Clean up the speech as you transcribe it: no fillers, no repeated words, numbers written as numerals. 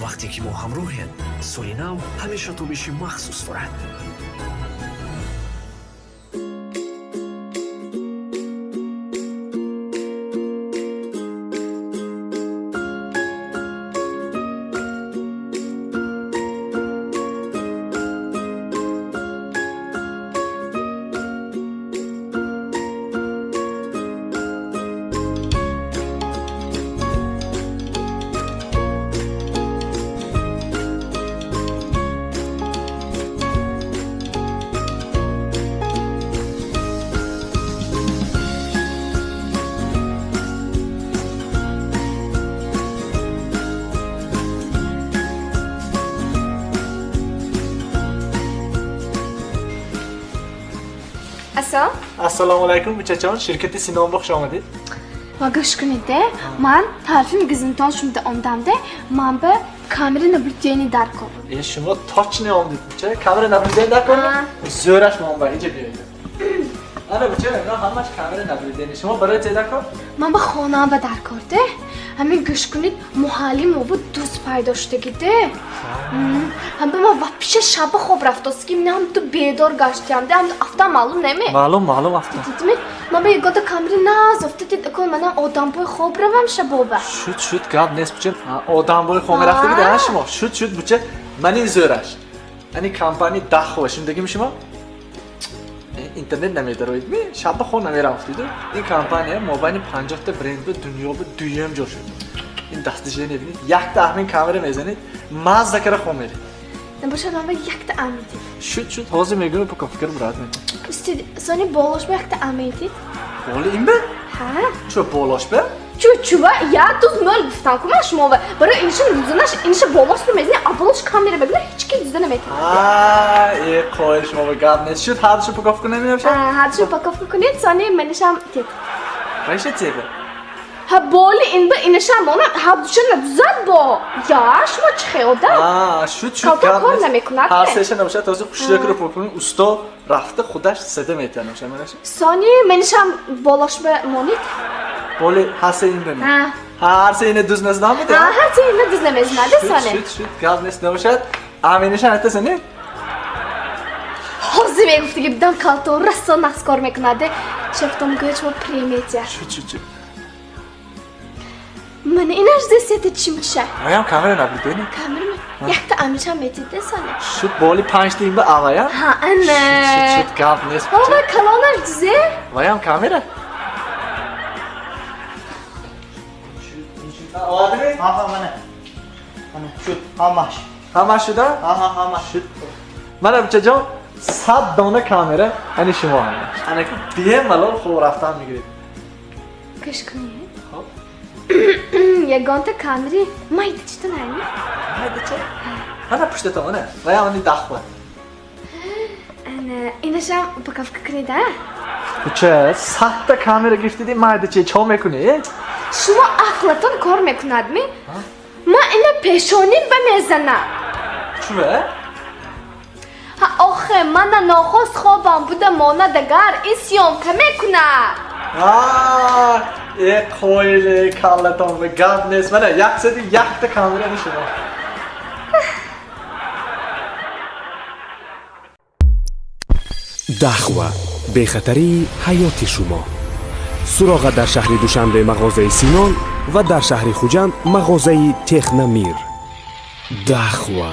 вақте ки мо ҳамроҳем соли нав ҳамеша тобиши махсус дорад. Assalomu alaykum buchajon, shirkati Sinovga xush omadid. Va go'sh kunida men tarifim gizinton shunda ondamda men bir kamera naблюдение darkor. Shuma точно omdid bucha, kamera naблюдение darkor. Zo'rash manba, ija berdi. Ana bucha, men hammash kamera naблюдение. Shuma biror joy darkor? Men bir xonam va darkorda. Hamma go'sh kunid muallim va do'st paydo shudagida. Hamma men вообще shaba xob raftoski, men ham tu bedor gashtyamda, ham afta ma'lum nemi? Ma'lum afta. Demek, men bir goda kamera nazofta did akol men odam boy xob ravam shaboba. Shut gap nes bucha. Odam boy xob raftiga da shuma. Shut bucha. Mening zo'rash. Ani kompaniya daxwa shundagi shuma. İnternet namidaroydmi? Shaba xon namiraftidu. In kompaniya mobayni 50 ta brendda dunyoda duyam jo'shadi. In dastishleni bibinid. Yakta ahmin kamera mezanid. Mazza kara xomeri. Boshqa men yakta amidi. Shut hozir meguni poka fikr buradmi? Ustid, soni bolosh yakta amidi. Boli inmi? Ha? Chu bolosh be? Чува, я тут мол гуфтам ки машмова. Барои иншин рӯзанаш инша болош мезни, аввалош камера бегла ҳеч ки дизда наметавонад. Қоиш мо гап нест. Шуд ҳардушу паковка намеёбша? ҳардушу паковка кунед, сони менашам тет. Байша тебе? Ҳа боли ин ба инашам она ҳардушу надзад бо. Я шумо чӣ хеода? Шуд гап кор намекунад. Ҳар сеша набоша този хушракро пуркунӣ усто рафта худаш сада метавонад наша менаша. Сони менашам болош ба монид. Боли ҳасе ин бем. ҳар се ин дуз наздам биде. ҳар се ин дуз намезнаде сони. Шуд гап нест набошад. Аминишан атасани? Ҳозир мегуфти ки бидам калтон расон наскор мекунаде. Шефтом гӯч мо приметия. Шуд. Мен инаш десете чимча. Аям камера наблюдение. Камера ми? Якта амишам метиде сони. Шуд боли 5 тин ба авая? Ха, ана. Шуд гап нест. Ова калонаш дизе? Ваям камера? Oldingiz? Ha mana. Mana shu hammash. Hamma shuda? Ha hammash. Mana buchajon 100 dona kamera ana shuma. Ana ku bemalol fotoğrafdan migiradi. Kishkuni. Hop. Yagonta kamera maydachidan ayni. Maydachi? Mana pushta tomona. Vaya uni daxwa. Ana inasham pakovka kunida. Bucha 100 ta kamera giftidi maydachi chom mekuni. شما اخلاطون کار میکند می؟ ما اینه پیشونین به میزنم چوه؟ ها آخه من ناخواست خوابم بوده ماندگر این سیام که میکند ای خویله کالتون به گرد نیست منه یک سدی یک تا کامره نشما دخوه بخطری حیات شما سراغ در شهر دوشنبه مغازه سینان و در شهر خوجند مغازه تخنمیر. دخوه